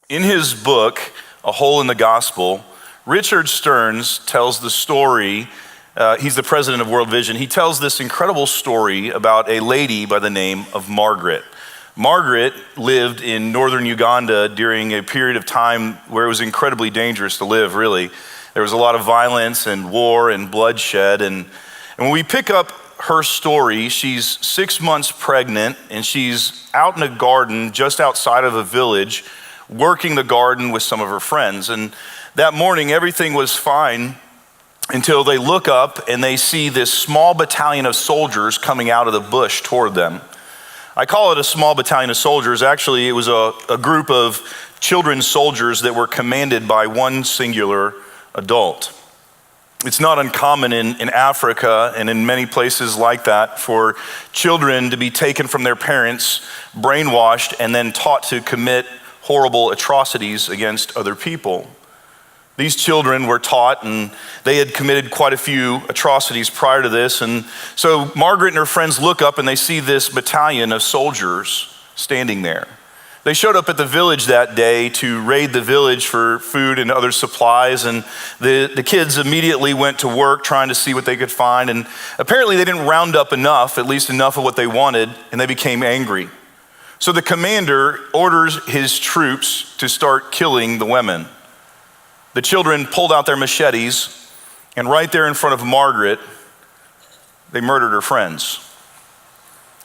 In his book, A Hole in the Gospel, Richard Stearns tells the story. He's the president of World Vision. He tells this incredible story about a lady by the name of Margaret. Margaret lived in northern Uganda during a period of time where it was incredibly dangerous to live, really. There was a lot of violence and war and bloodshed. And when we pick up her story, she's 6 months pregnant and she's out in a garden just outside of a village working the garden with some of her friends. And that morning, everything was fine until they look up and they see this small battalion of soldiers coming out of the bush toward them. I call it a small battalion of soldiers. Actually, it was a group of children's soldiers that were commanded by one singular adult. It's not uncommon in Africa and in many places like that for children to be taken from their parents, brainwashed, and then taught to commit horrible atrocities against other people. These children were taught, and they had committed quite a few atrocities prior to this. And so Margaret and her friends look up and they see this battalion of soldiers standing there. They showed up at the village that day to raid the village for food and other supplies. And the kids immediately went to work trying to see what they could find. And apparently they didn't round up enough, at least enough of what they wanted, and they became angry. So the commander orders his troops to start killing the women. The children pulled out their machetes, and right there in front of Margaret, they murdered her friends.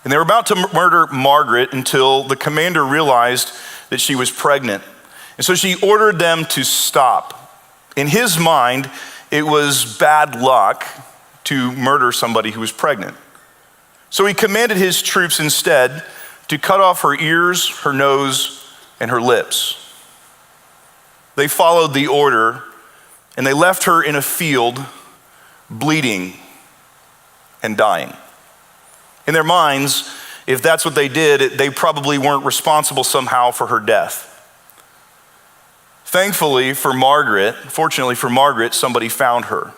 And they were about to murder Margaret until the commander realized that she was pregnant. And so she ordered them to stop. In his mind, it was bad luck to murder somebody who was pregnant. So he commanded his troops instead to cut off her ears, her nose, and her lips. They followed the order, and they left her in a field, bleeding and dying. In their minds, if that's what they did, they probably weren't responsible somehow for her death. Fortunately for Margaret, somebody found her.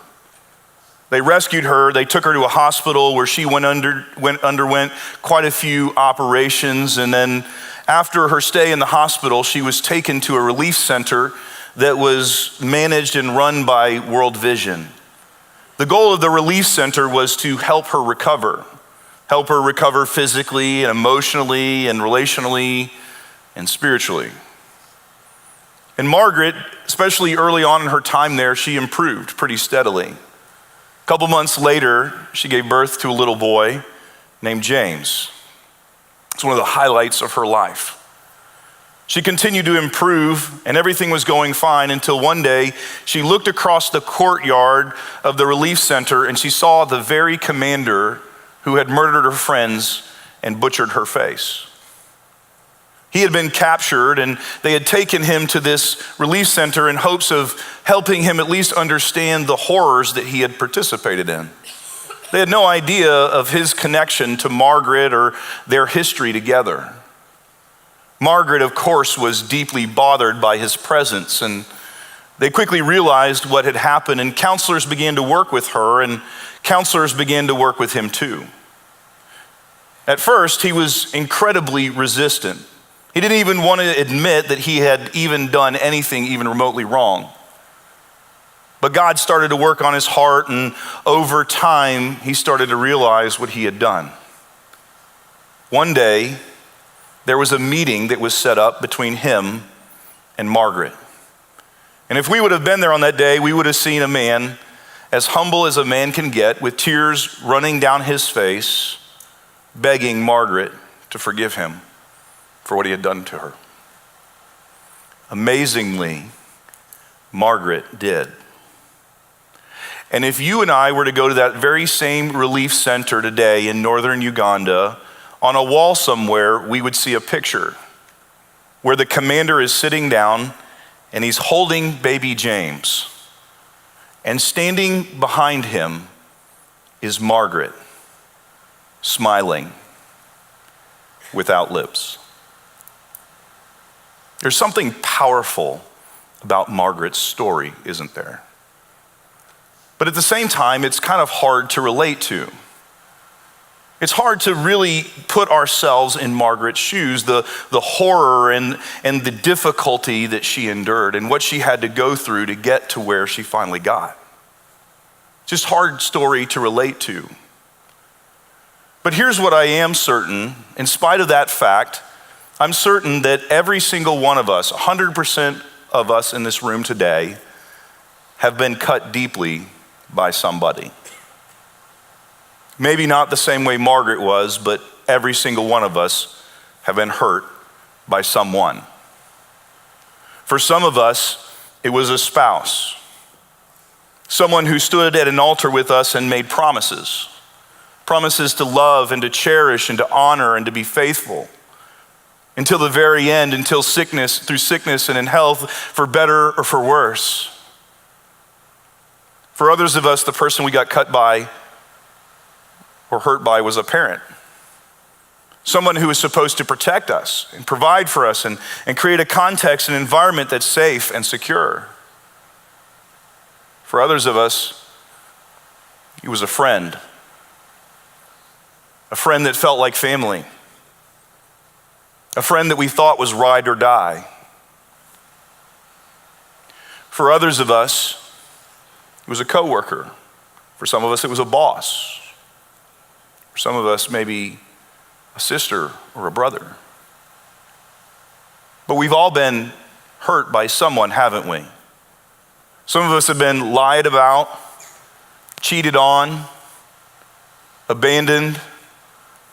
They rescued her, they took her to a hospital where she underwent quite a few operations, and then after her stay in the hospital, she was taken to a relief center that was managed and run by World Vision. The goal of the relief center was to help her recover physically and emotionally and relationally and spiritually. And Margaret, especially early on in her time there, she improved pretty steadily. A couple months later, she gave birth to a little boy named James. It's one of the highlights of her life. She continued to improve, and everything was going fine until one day she looked across the courtyard of the relief center and she saw the very commander who had murdered her friends and butchered her face. He had been captured, and they had taken him to this relief center in hopes of helping him at least understand the horrors that he had participated in. They had no idea of his connection to Margaret or their history together. Margaret, of course, was deeply bothered by his presence, and they quickly realized what had happened, and counselors began to work with her, and counselors began to work with him too. At first, he was incredibly resistant. He didn't even want to admit that he had even done anything even remotely wrong. But God started to work on his heart, and over time, he started to realize what he had done. One day, there was a meeting that was set up between him and Margaret. And if we would have been there on that day, we would have seen a man as humble as a man can get, with tears running down his face, begging Margaret to forgive him for what he had done to her. Amazingly, Margaret did. And if you and I were to go to that very same relief center today in northern Uganda, on a wall somewhere, we would see a picture where the commander is sitting down and he's holding baby James. And standing behind him is Margaret, smiling without lips. There's something powerful about Margaret's story, isn't there? But at the same time, it's kind of hard to relate to. It's hard to really put ourselves in Margaret's shoes, the horror and the difficulty that she endured and what she had to go through to get to where she finally got. Just hard story to relate to. But here's what I am certain, in spite of that fact, I'm certain that every single one of us, 100% of us in this room today, have been cut deeply by somebody. Maybe not the same way Margaret was, but every single one of us have been hurt by someone. For some of us, it was a spouse. Someone who stood at an altar with us and made promises. Promises to love and to cherish and to honor and to be faithful. Until the very end, until through sickness and in health, for better or for worse. For others of us, the person we got cut by or hurt by was a parent. Someone who was supposed to protect us and provide for us and create a context and environment that's safe and secure. For others of us, he was a friend. A friend that felt like family. A friend that we thought was ride or die. For others of us, it was a coworker. For some of us, it was a boss. For some of us, maybe a sister or a brother. But we've all been hurt by someone, haven't we? Some of us have been lied about, cheated on, abandoned,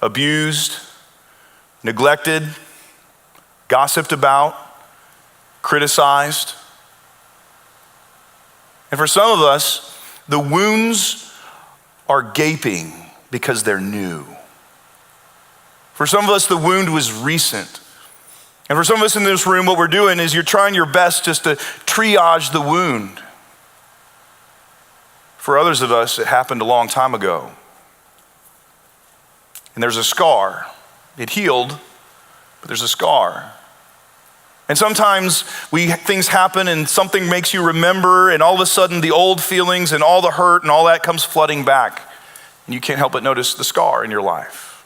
abused, neglected, gossiped about, criticized. And for some of us, the wounds are gaping because they're new. For some of us, the wound was recent. And for some of us in this room, what we're doing is you're trying your best just to triage the wound. For others of us, it happened a long time ago. And there's a scar. It healed, but there's a scar. And sometimes things happen and something makes you remember, and all of a sudden the old feelings and all the hurt and all that comes flooding back. And you can't help but notice the scar in your life.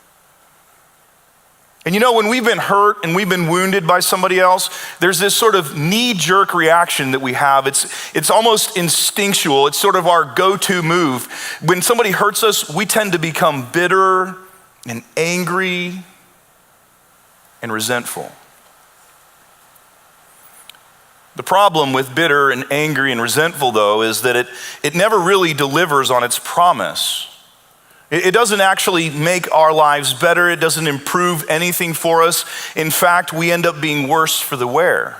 And you know, when we've been hurt and we've been wounded by somebody else, there's this sort of knee-jerk reaction that we have. It's almost instinctual. It's sort of our go-to move. When somebody hurts us, we tend to become bitter and angry and resentful. The problem with bitter and angry and resentful, though, is that it never really delivers on its promise. It doesn't actually make our lives better. It doesn't improve anything for us. In fact, we end up being worse for the wear.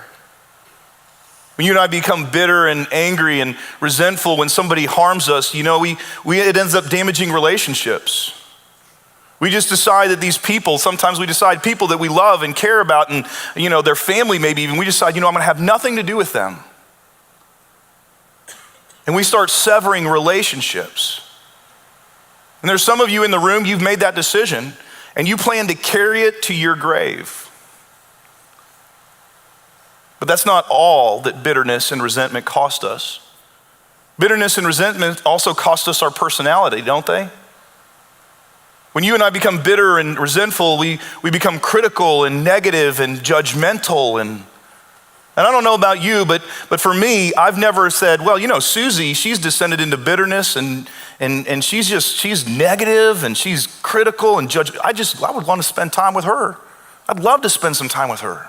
When you and I become bitter and angry and resentful when somebody harms us, you know, it ends up damaging relationships. We just decide that these people, sometimes we decide people that we love and care about and, you know, their family maybe even, we decide, you know, I'm gonna have nothing to do with them. And we start severing relationships. And there's some of you in the room, you've made that decision and you plan to carry it to your grave. But that's not all that bitterness and resentment cost us. Bitterness and resentment also cost us our personality, don't they? When you and I become bitter and resentful, we become critical and negative and judgmental. And I don't know about you, but for me, I've never said, well, you know, Susie, she's descended into bitterness and she's negative and she's critical and I would want to spend time with her. I'd love to spend some time with her.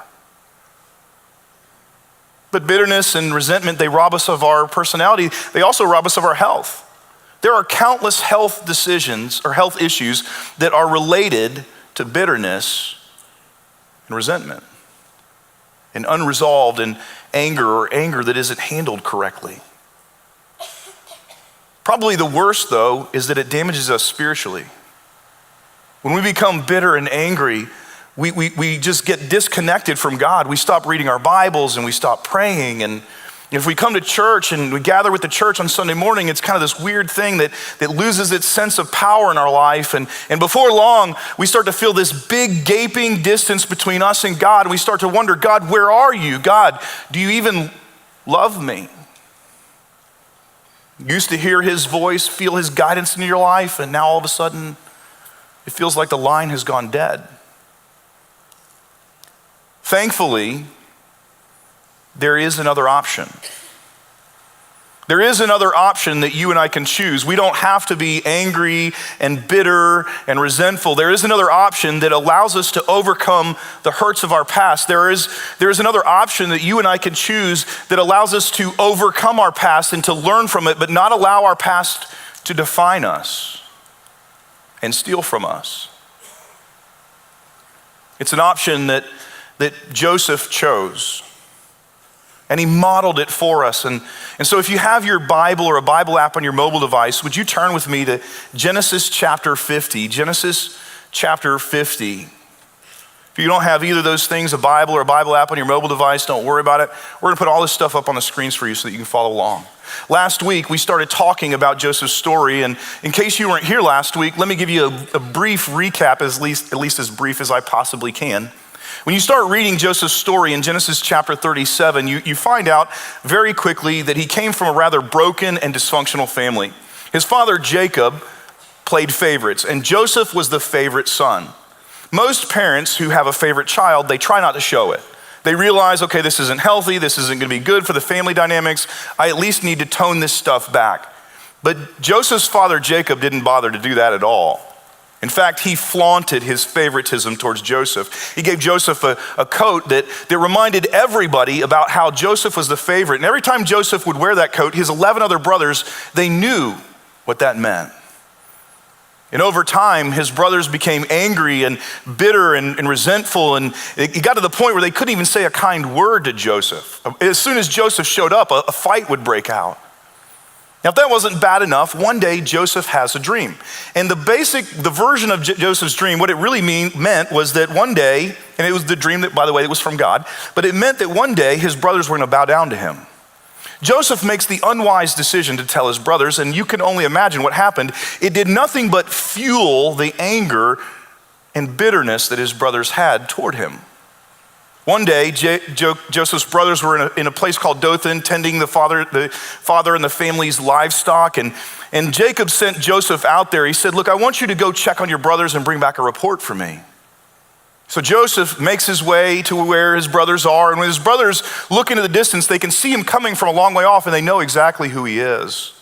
But bitterness and resentment, they rob us of our personality. They also rob us of our health. There are countless health decisions or health issues that are related to bitterness and resentment and unresolved and anger or anger that isn't handled correctly. Probably the worst, though, is that it damages us spiritually. When we become bitter and angry, we just get disconnected from God. We stop reading our Bibles and we stop praying. And if we come to church and we gather with the church on Sunday morning, it's kind of this weird thing that loses its sense of power in our life. And before long, we start to feel this big gaping distance between us and God. And we start to wonder, God, where are you? God, do you even love me? You used to hear his voice, feel his guidance in your life, and now all of a sudden, it feels like the line has gone dead. Thankfully, there is another option. There is another option that you and I can choose. We don't have to be angry and bitter and resentful. There is another option that allows us to overcome the hurts of our past. There is another option that you and I can choose that allows us to overcome our past and to learn from it, but not allow our past to define us and steal from us. It's an option that Joseph chose. And he modeled it for us. And so if you have your Bible or a Bible app on your mobile device, would you turn with me to Genesis chapter 50? Genesis chapter 50. If you don't have either of those things, a Bible or a Bible app on your mobile device, don't worry about it. We're gonna put all this stuff up on the screens for you so that you can follow along. Last week, we started talking about Joseph's story. And in case you weren't here last week, let me give you a brief recap, at least as brief as I possibly can. When you start reading Joseph's story in Genesis chapter 37, you find out very quickly that he came from a rather broken and dysfunctional family. His father, Jacob, played favorites, and Joseph was the favorite son. Most parents who have a favorite child, they try not to show it. They realize, okay, this isn't healthy, this isn't gonna be good for the family dynamics, I at least need to tone this stuff back. But Joseph's father, Jacob, didn't bother to do that at all. In fact, he flaunted his favoritism towards Joseph. He gave Joseph a coat that reminded everybody about how Joseph was the favorite. And every time Joseph would wear that coat, his 11 other brothers, they knew what that meant. And over time, his brothers became angry and bitter and resentful. And it got to the point where they couldn't even say a kind word to Joseph. As soon as Joseph showed up, a fight would break out. Now, if that wasn't bad enough, one day Joseph has a dream. And the version of Joseph's dream, what it really meant was that one day, and it was the dream that, by the way, it was from God, but it meant that one day his brothers were gonna bow down to him. Joseph makes the unwise decision to tell his brothers, and you can only imagine what happened. It did nothing but fuel the anger and bitterness that his brothers had toward him. One day, Joseph's brothers were in a place called Dothan, tending the father and the family's livestock. And Jacob sent Joseph out there. He said, look, I want you to go check on your brothers and bring back a report for me. So Joseph makes his way to where his brothers are. And when his brothers look into the distance, they can see him coming from a long way off, and they know exactly who he is.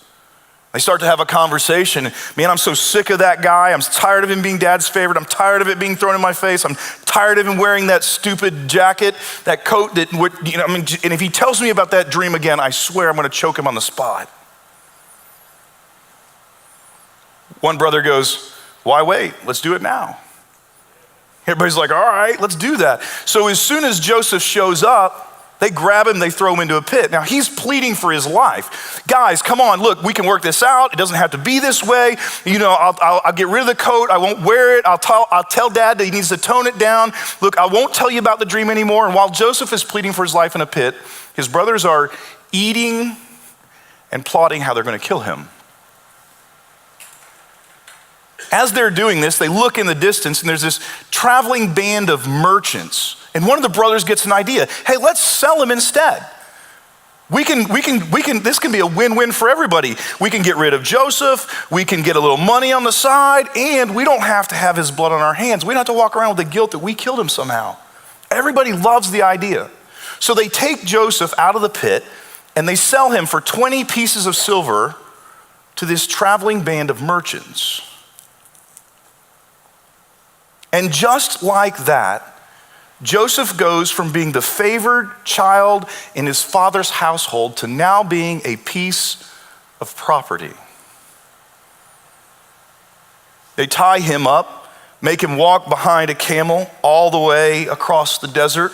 They start to have a conversation. Man, I'm so sick of that guy. I'm tired of him being dad's favorite. I'm tired of it being thrown in my face. I'm tired of him wearing that stupid jacket, that coat that, and if he tells me about that dream again, I swear I'm gonna choke him on the spot. One brother goes, why wait? Let's do it now. Everybody's like, all right, let's do that. So as soon as Joseph shows up, they grab him, they throw him into a pit. Now he's pleading for his life. Guys, come on, look, we can work this out. It doesn't have to be this way. I'll get rid of the coat. I won't wear it. I'll tell dad that he needs to tone it down. Look, I won't tell you about the dream anymore. And while Joseph is pleading for his life in a pit, his brothers are eating and plotting how they're gonna kill him. As they're doing this, they look in the distance and there's this traveling band of merchants. And one of the brothers gets an idea. Hey, let's sell him instead. This can be a win-win for everybody. We can get rid of Joseph, we can get a little money on the side, and we don't have to have his blood on our hands. We don't have to walk around with the guilt that we killed him somehow. Everybody loves the idea. So they take Joseph out of the pit and they sell him for 20 pieces of silver to this traveling band of merchants. And just like that, Joseph goes from being the favored child in his father's household to now being a piece of property. They tie him up, make him walk behind a camel all the way across the desert.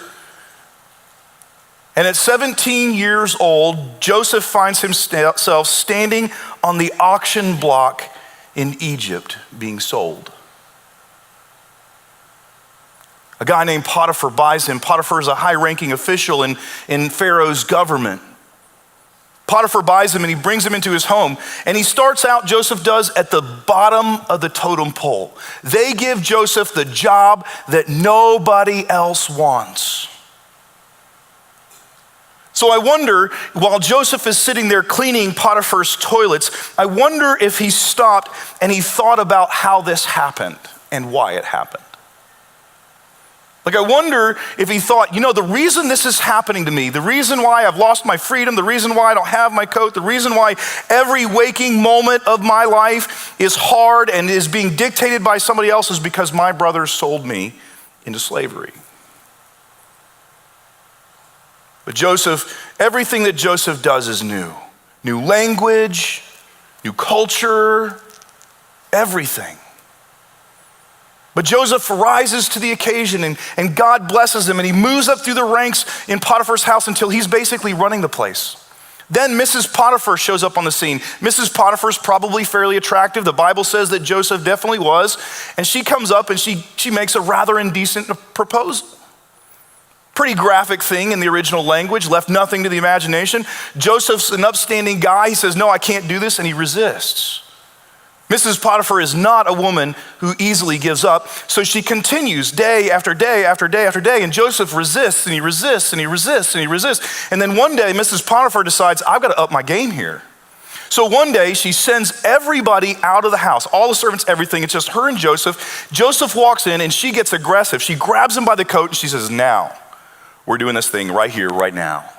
And at 17 years old, Joseph finds himself standing on the auction block in Egypt being sold. A guy named Potiphar buys him. Potiphar is a high-ranking official in Pharaoh's government. Potiphar buys him and he brings him into his home. And he starts out, Joseph does, at the bottom of the totem pole. They give Joseph the job that nobody else wants. So I wonder, while Joseph is sitting there cleaning Potiphar's toilets, I wonder if he stopped and he thought about how this happened. and why it happened. Like, I wonder if he thought, the reason this is happening to me, the reason why I've lost my freedom, the reason why I don't have my coat, the reason why every waking moment of my life is hard and is being dictated by somebody else is because my brothers sold me into slavery. But Joseph, everything that Joseph does is new. New language, new culture, everything. But Joseph rises to the occasion and God blesses him and he moves up through the ranks in Potiphar's house until he's basically running the place. Then Mrs. Potiphar shows up on the scene. Mrs. Potiphar's probably fairly attractive. The Bible says that Joseph definitely was. And she comes up and she makes a rather indecent proposal. Pretty graphic thing in the original language, left nothing to the imagination. Joseph's an upstanding guy. He says, no, I can't do this, and he resists. Mrs. Potiphar is not a woman who easily gives up, so she continues day after day after day after day, and Joseph resists, and he resists, and he resists, and he resists. And then one day, Mrs. Potiphar decides, I've got to up my game here. So one day, she sends everybody out of the house, all the servants, everything. It's just her and Joseph. Joseph walks in, and she gets aggressive. She grabs him by the coat, and she says, now, we're doing this thing right here, right now.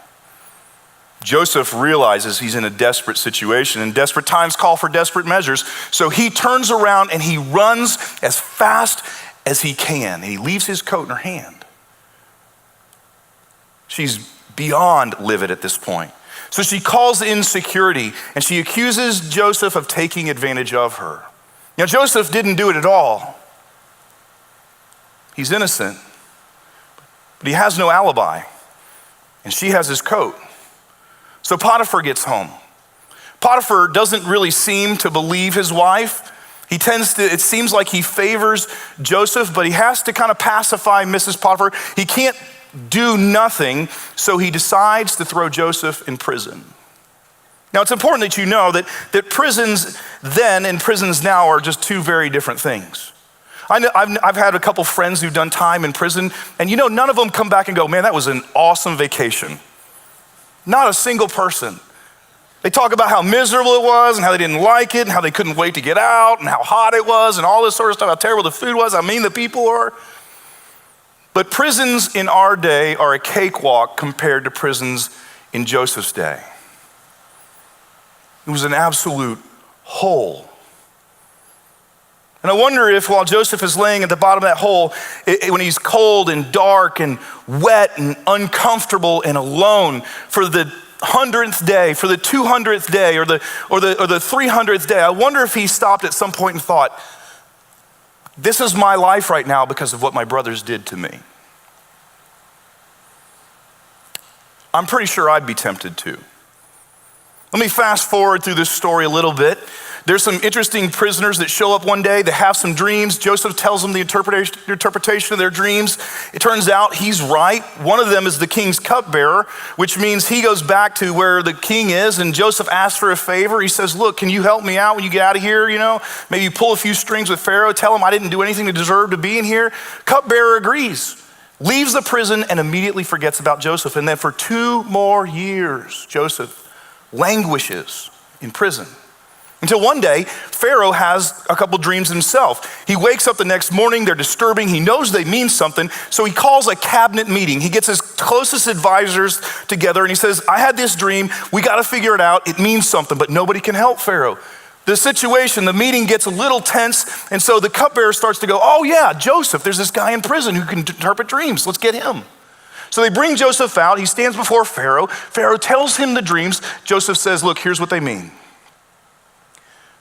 Joseph realizes he's in a desperate situation, and desperate times call for desperate measures. So he turns around and he runs as fast as he can. And he leaves his coat in her hand. She's beyond livid at this point. So she calls in security and she accuses Joseph of taking advantage of her. Now, Joseph didn't do it at all. He's innocent, but he has no alibi. And she has his coat. So Potiphar gets home. Potiphar doesn't really seem to believe his wife. It seems like he favors Joseph, but he has to kind of pacify Mrs. Potiphar. He can't do nothing, so he decides to throw Joseph in prison. Now, it's important that you know that prisons then and prisons now are just two very different things. I've had a couple friends who've done time in prison, and none of them come back and go, man, that was an awesome vacation. Not a single person. They talk about how miserable it was and how they didn't like it and how they couldn't wait to get out and how hot it was and all this sort of stuff, how terrible the food was, how mean the people are. But prisons in our day are a cakewalk compared to prisons in Joseph's day. It was an absolute hole. And I wonder if while Joseph is laying at the bottom of that hole, when he's cold and dark and wet and uncomfortable and alone for the 100th day, for the 200th day, or the 300th day, I wonder if he stopped at some point and thought, this is my life right now because of what my brothers did to me. I'm pretty sure I'd be tempted to. Let me fast forward through this story a little bit. There's some interesting prisoners that show up one day. They have some dreams. Joseph tells them the interpretation of their dreams. It turns out he's right. One of them is the king's cupbearer, which means he goes back to where the king is, and Joseph asks for a favor. He says, look, can you help me out when you get out of here? Maybe you pull a few strings with Pharaoh, tell him I didn't do anything to deserve to be in here. Cupbearer agrees, leaves the prison, and immediately forgets about Joseph. And then for 2 more years, Joseph languishes in prison. Until one day, Pharaoh has a couple dreams himself. He wakes up the next morning, they're disturbing, he knows they mean something, so he calls a cabinet meeting. He gets his closest advisors together and he says, I had this dream, we gotta figure it out, it means something, but nobody can help Pharaoh. The meeting gets a little tense, and so the cupbearer starts to go, oh yeah, Joseph, there's this guy in prison who can interpret dreams, let's get him. So they bring Joseph out, he stands before Pharaoh. Pharaoh tells him the dreams. Joseph says, look, here's what they mean.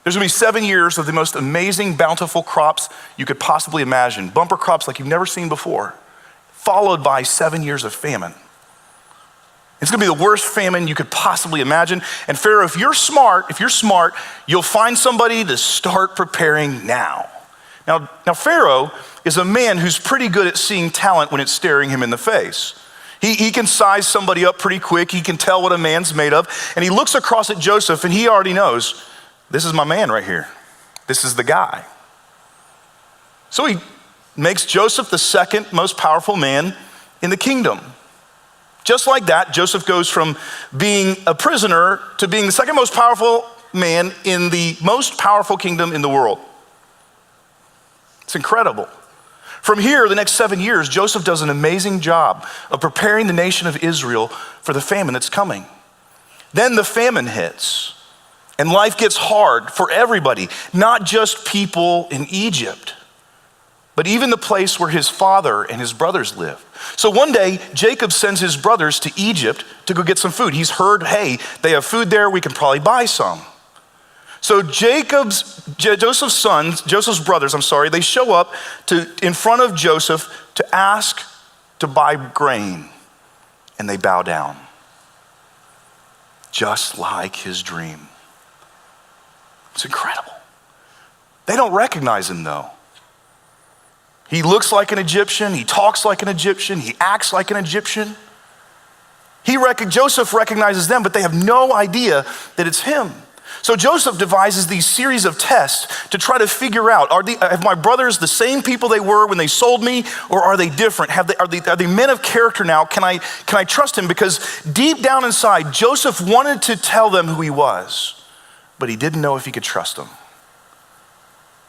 There's gonna be 7 years of the most amazing, bountiful crops you could possibly imagine. Bumper crops like you've never seen before, followed by 7 years of famine. It's gonna be the worst famine you could possibly imagine. And Pharaoh, if you're smart, you'll find somebody to start preparing now. Now Pharaoh is a man who's pretty good at seeing talent when it's staring him in the face. He can size somebody up pretty quick. He can tell what a man's made of. And he looks across at Joseph and he already knows, this is my man right here. This is the guy. So he makes Joseph the second most powerful man in the kingdom. Just like that, Joseph goes from being a prisoner to being the second most powerful man in the most powerful kingdom in the world. It's incredible. From here, the next 7 years, Joseph does an amazing job of preparing the nation of Israel for the famine that's coming. Then the famine hits, and life gets hard for everybody, not just people in Egypt, but even the place where his father and his brothers live. So one day, Jacob sends his brothers to Egypt to go get some food. He's heard, hey, they have food there, we can probably buy some. So Joseph's brothers, they show up in front of Joseph to ask to buy grain, and they bow down. Just like his dream. It's incredible. They don't recognize him though. He looks like an Egyptian, he talks like an Egyptian, he acts like an Egyptian. Joseph recognizes them, but they have no idea that it's him. So Joseph devises these series of tests to try to figure out, have my brothers the same people they were when they sold me, or are they different? Are they men of character now? Can I trust him? Because deep down inside, Joseph wanted to tell them who he was, but he didn't know if he could trust them.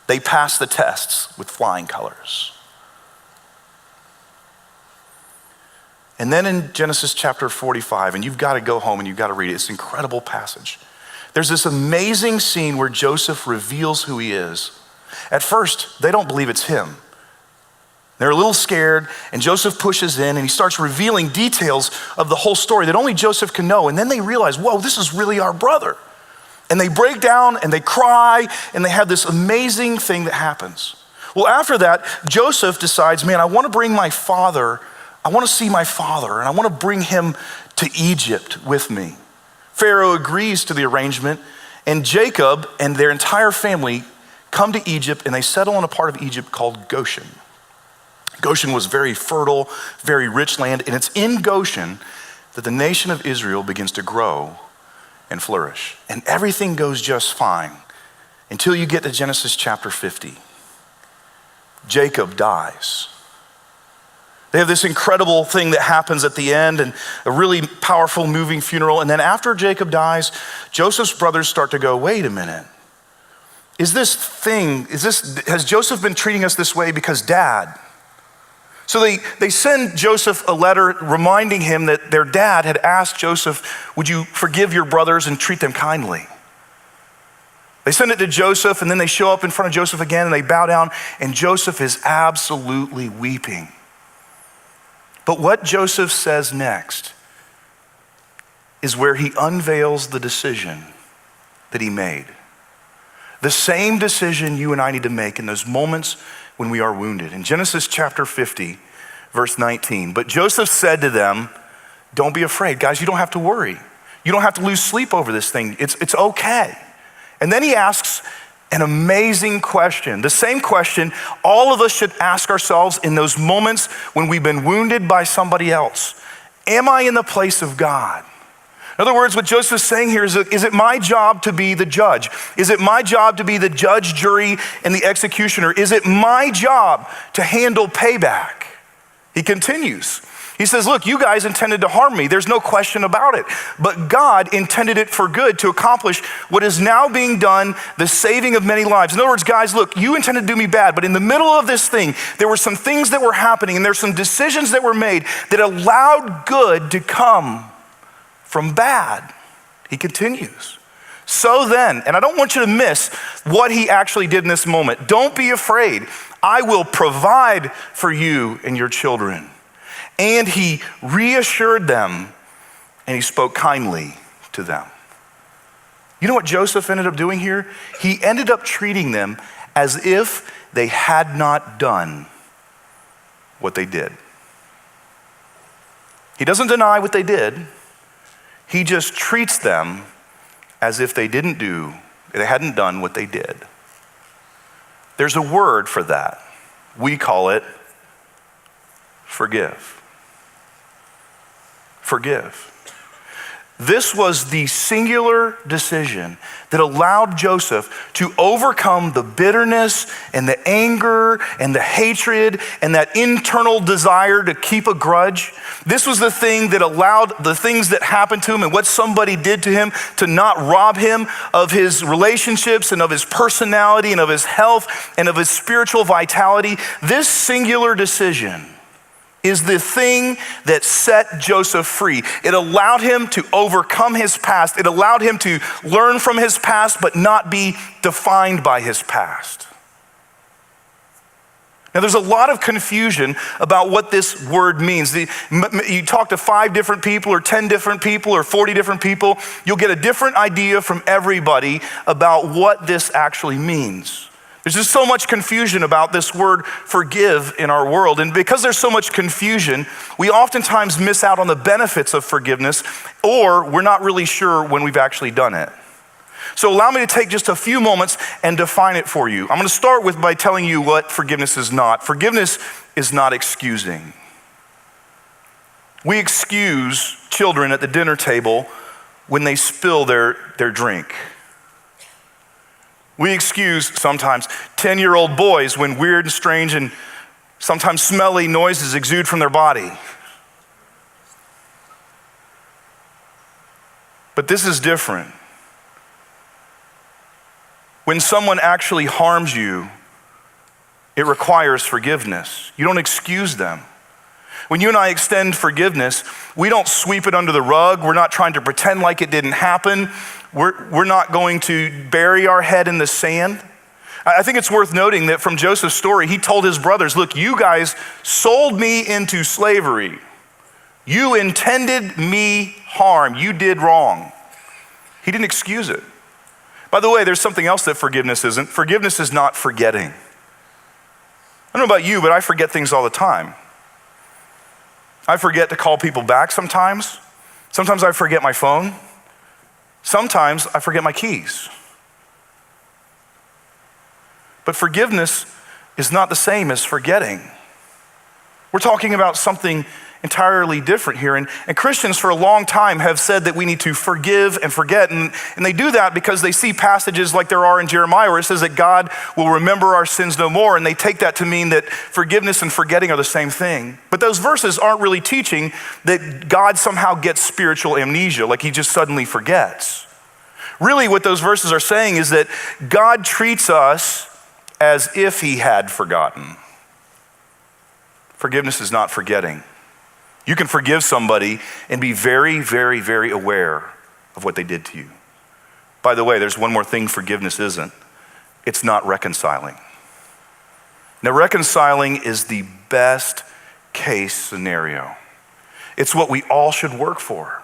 They passed the tests with flying colors. And then in Genesis chapter 45, and you've got to go home and you've got to read it, it's an incredible passage. There's this amazing scene where Joseph reveals who he is. At first, they don't believe it's him. They're a little scared, and Joseph pushes in and he starts revealing details of the whole story that only Joseph can know. And then they realize, whoa, this is really our brother. And they break down and they cry, and they have this amazing thing that happens. Well, after that, Joseph decides, man, I want to bring my father, I want to see my father, and I want to bring him to Egypt with me. Pharaoh agrees to the arrangement, and Jacob and their entire family come to Egypt, and they settle in a part of Egypt called Goshen. Goshen was very fertile, very rich land, and it's in Goshen that the nation of Israel begins to grow and flourish. And everything goes just fine until you get to Genesis chapter 50. Jacob dies. They have this incredible thing that happens at the end, and a really powerful, moving funeral. And then after Jacob dies, Joseph's brothers start to go, wait a minute. Has Joseph been treating us this way because dad? So they send Joseph a letter reminding him that their dad had asked Joseph, would you forgive your brothers and treat them kindly? They send it to Joseph, and then they show up in front of Joseph again, and they bow down, and Joseph is absolutely weeping. But what Joseph says next is where he unveils the decision that he made. The same decision you and I need to make in those moments when we are wounded. In Genesis chapter 50, verse 19, but Joseph said to them, don't be afraid. Guys, you don't have to worry. You don't have to lose sleep over this thing. It's okay. And then he asks an amazing question, the same question all of us should ask ourselves in those moments when we've been wounded by somebody else. Am I in the place of God? In other words, what Joseph's saying here is it my job to be the judge? Is it my job to be the judge, jury, and the executioner? Is it my job to handle payback? He continues. He says, look, you guys intended to harm me. There's no question about it. But God intended it for good to accomplish what is now being done, the saving of many lives. In other words, guys, look, you intended to do me bad, but in the middle of this thing, there were some things that were happening, and there's some decisions that were made that allowed good to come from bad. He continues. So then, and I don't want you to miss what he actually did in this moment. Don't be afraid. I will provide for you and your children. And he reassured them, and he spoke kindly to them. You know what Joseph ended up doing here? He ended up treating them as if they had not done what they did. He doesn't deny what they did. He just treats them as if they hadn't done what they did. There's a word for that. We call it forgive. Forgive. This was the singular decision that allowed Joseph to overcome the bitterness and the anger and the hatred and that internal desire to keep a grudge. This was the thing that allowed the things that happened to him and what somebody did to him to not rob him of his relationships and of his personality and of his health and of his spiritual vitality. This singular decision is the thing that set Joseph free. It allowed him to overcome his past. It allowed him to learn from his past, but not be defined by his past. Now, there's a lot of confusion about what this word means. You talk to 5 different people or 10 different people or 40 different people, you'll get a different idea from everybody about what this actually means. There's just so much confusion about this word forgive in our world. And because there's so much confusion, we oftentimes miss out on the benefits of forgiveness, or we're not really sure when we've actually done it. So allow me to take just a few moments and define it for you. I'm going to start by telling you what forgiveness is not. Forgiveness is not excusing. We excuse children at the dinner table when they spill their drink. We excuse sometimes 10-year-old boys when weird and strange and sometimes smelly noises exude from their body. But this is different. When someone actually harms you, it requires forgiveness. You don't excuse them. When you and I extend forgiveness, we don't sweep it under the rug. We're not trying to pretend like it didn't happen. We're not going to bury our head in the sand. I think it's worth noting that from Joseph's story, he told his brothers, look, you guys sold me into slavery. You intended me harm. You did wrong. He didn't excuse it. By the way, there's something else that forgiveness isn't. Forgiveness is not forgetting. I don't know about you, but I forget things all the time. I forget to call people back sometimes. Sometimes I forget my phone. Sometimes I forget my keys. But forgiveness is not the same as forgetting. We're talking about something entirely different here. And Christians for a long time have said that we need to forgive and forget. And they do that because they see passages like there are in Jeremiah where it says that God will remember our sins no more. And they take that to mean that forgiveness and forgetting are the same thing. But those verses aren't really teaching that God somehow gets spiritual amnesia, like he just suddenly forgets. Really what those verses are saying is that God treats us as if he had forgotten. Forgiveness is not forgetting. You can forgive somebody and be very, very, very aware of what they did to you. By the way, there's one more thing forgiveness isn't. It's not reconciling. Now, reconciling is the best case scenario. It's what we all should work for.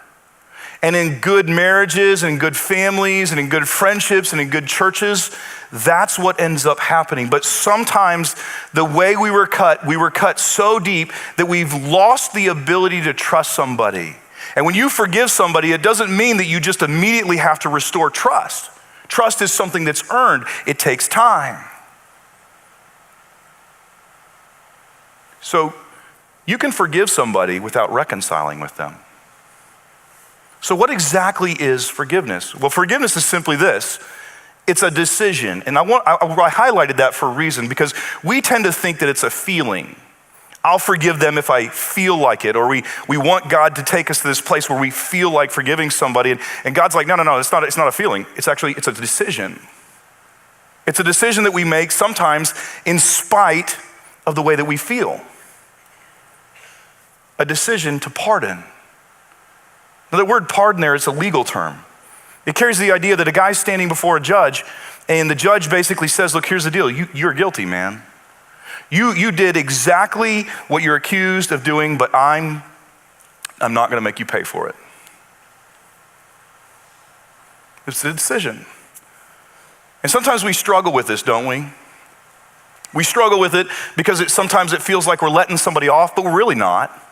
And in good marriages and good families and in good friendships and in good churches, that's what ends up happening. But sometimes the way we were cut so deep that we've lost the ability to trust somebody. And when you forgive somebody, it doesn't mean that you just immediately have to restore trust. Trust is something that's earned. It takes time. So you can forgive somebody without reconciling with them. So what exactly is forgiveness? Well, forgiveness is simply this. It's a decision. And I highlighted that for a reason because we tend to think that it's a feeling. I'll forgive them if I feel like it, or we want God to take us to this place where we feel like forgiving somebody. And God's like, no, it's not a feeling. It's a decision. It's a decision that we make sometimes in spite of the way that we feel. A decision to pardon. Now, the word pardon there is a legal term. It carries the idea that a guy's standing before a judge and the judge basically says, look, here's the deal. You're guilty, man. You did exactly what you're accused of doing, but I'm not gonna make you pay for it. It's a decision. And sometimes we struggle with this, don't we? We struggle with it because sometimes it feels like we're letting somebody off, but we're really not.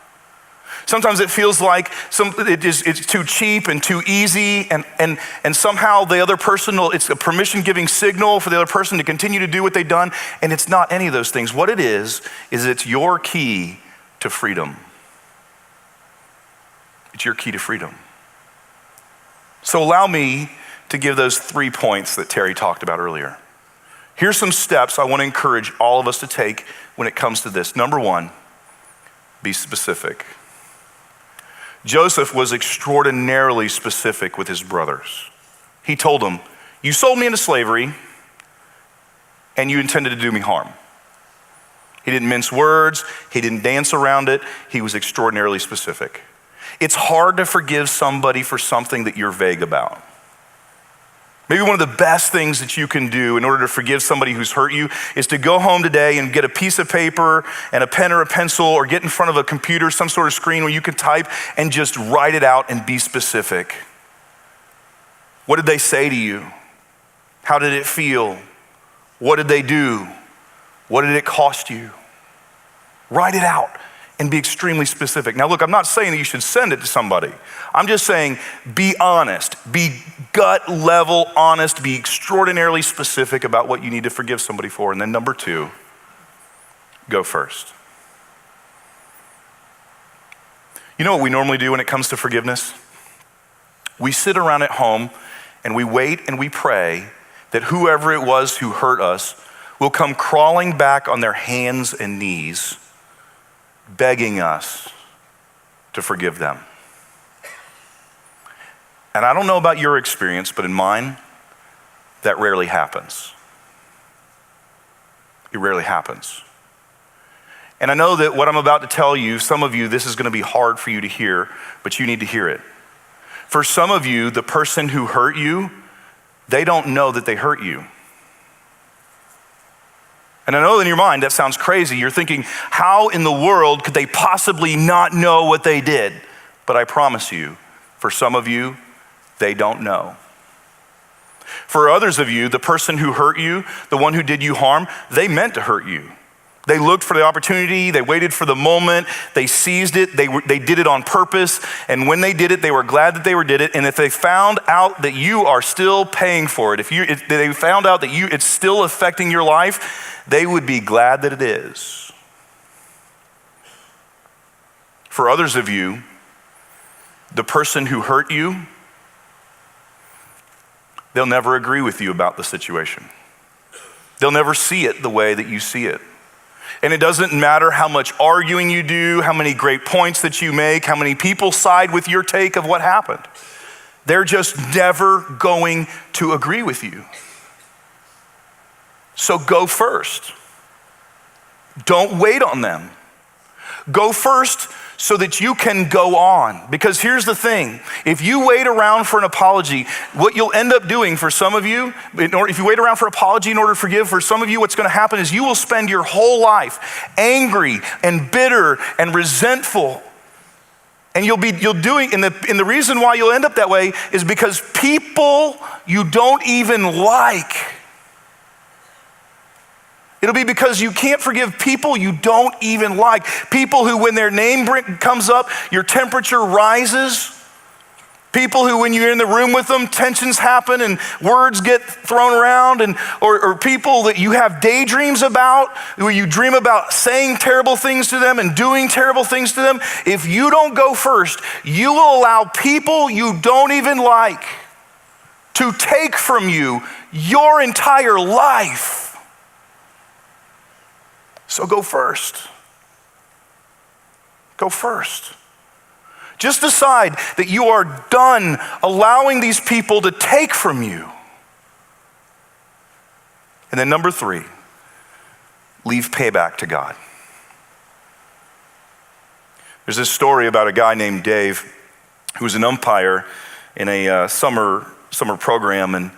Sometimes it feels like it's too cheap and too easy, and somehow the other person, it's a permission-giving signal for the other person to continue to do what they've done, and it's not any of those things. What it is it's your key to freedom. It's your key to freedom. So allow me to give those 3 points that Terry talked about earlier. Here's some steps I want to encourage all of us to take when it comes to this. Number 1, be specific. Joseph was extraordinarily specific with his brothers. He told them, you sold me into slavery and you intended to do me harm. He didn't mince words. He didn't dance around it. He was extraordinarily specific. It's hard to forgive somebody for something that you're vague about. Maybe one of the best things that you can do in order to forgive somebody who's hurt you is to go home today and get a piece of paper and a pen or a pencil, or get in front of a computer, some sort of screen where you can type, and just write it out and be specific. What did they say to you? How did it feel? What did they do? What did it cost you? Write it out and be extremely specific. Now look, I'm not saying that you should send it to somebody. I'm just saying be honest, be gut level honest, be extraordinarily specific about what you need to forgive somebody for. And then number 2, go first. You know what we normally do when it comes to forgiveness? We sit around at home and we wait and we pray that whoever it was who hurt us will come crawling back on their hands and knees, begging us to forgive them. And I don't know about your experience, but in mine, that rarely happens. It rarely happens. And I know that what I'm about to tell you, some of you, this is going to be hard for you to hear, but you need to hear it. For some of you, the person who hurt you, they don't know that they hurt you. And I know in your mind that sounds crazy. You're thinking, how in the world could they possibly not know what they did? But I promise you, for some of you, they don't know. For others of you, the person who hurt you, the one who did you harm, they meant to hurt you. They looked for the opportunity, they waited for the moment, they seized it, they did it on purpose, and when they did it, they were glad that they did it, and if they found out that you are still paying for it, if they found out that it's still affecting your life, they would be glad that it is. For others of you, the person who hurt you, they'll never agree with you about the situation. They'll never see it the way that you see it. And it doesn't matter how much arguing you do, how many great points that you make, how many people side with your take of what happened. They're just never going to agree with you. So go first. Don't wait on them. Go first so that you can go on. Because here's the thing, if you wait around for an apology, what you'll end up doing for some of you, if you wait around for apology in order to forgive, for some of you what's going to happen is you will spend your whole life angry and bitter and resentful. And you'll doing, and the reason why you'll end up that way is because people you don't even like. It'll be because you can't forgive people you don't even like. People who, when their name comes up, your temperature rises. People who, when you're in the room with them, tensions happen and words get thrown around, or people that you have daydreams about, where you dream about saying terrible things to them and doing terrible things to them. If you don't go first, you will allow people you don't even like to take from you your entire life. So go first. Go first. Just decide that you are done allowing these people to take from you. And then number 3, leave payback to God. There's this story about a guy named Dave who was an umpire in a summer program, and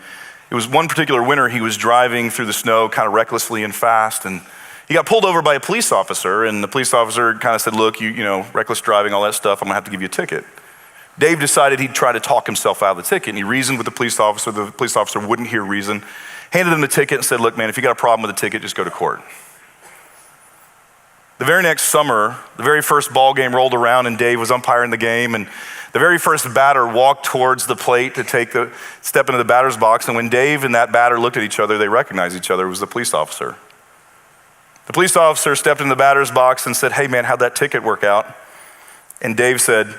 it was one particular winter he was driving through the snow kind of recklessly and fast, and he got pulled over by a police officer, and the police officer kind of said, look, you know, reckless driving, all that stuff, I'm gonna have to give you a ticket. Dave decided he'd try to talk himself out of the ticket, and he reasoned with the police officer. The police officer wouldn't hear reason, handed him the ticket and said, look, man, if you got a problem with the ticket, just go to court. The very next summer, the very first ball game rolled around, and Dave was umpiring the game, and the very first batter walked towards the plate to step into the batter's box, and when Dave and that batter looked at each other, they recognized each other. It was the police officer. The police officer stepped in the batter's box and said, hey man, how'd that ticket work out? And Dave said,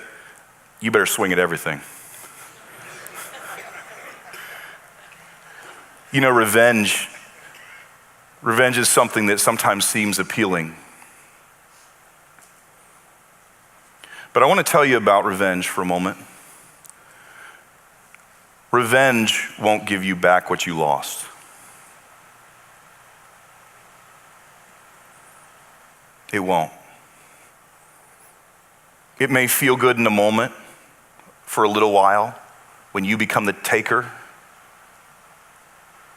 you better swing at everything. You know, revenge is something that sometimes seems appealing. But I want to tell you about revenge for a moment. Revenge won't give you back what you lost. It won't. It may feel good in the moment for a little while when you become the taker,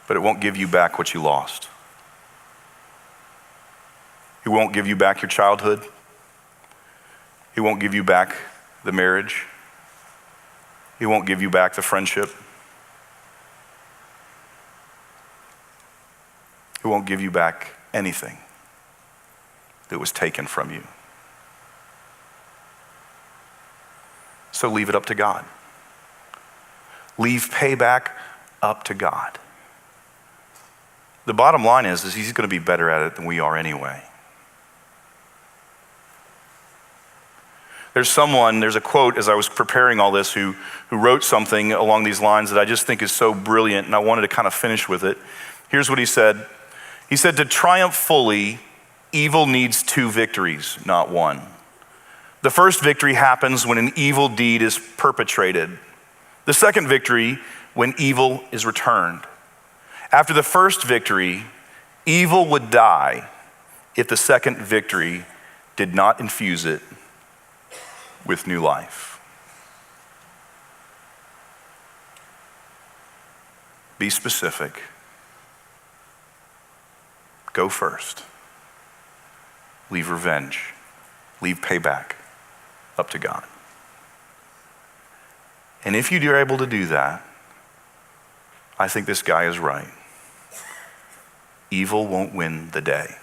but it won't give you back what you lost. It won't give you back your childhood. It won't give you back the marriage. It won't give you back the friendship. It won't give you back anything that was taken from you. So leave it up to God. Leave payback up to God. The bottom line is he's going to be better at it than we are anyway. There's a quote as I was preparing all this who wrote something along these lines that I just think is so brilliant, and I wanted to kind of finish with it. Here's what he said. He said, to triumph fully, evil needs 2 victories, not 1. The first victory happens when an evil deed is perpetrated. The second victory, when evil is returned. After the first victory, evil would die if the second victory did not infuse it with new life. Be specific. Go first. Leave revenge. Leave payback up to God. And if you're able to do that, I think this guy is right. Evil won't win the day.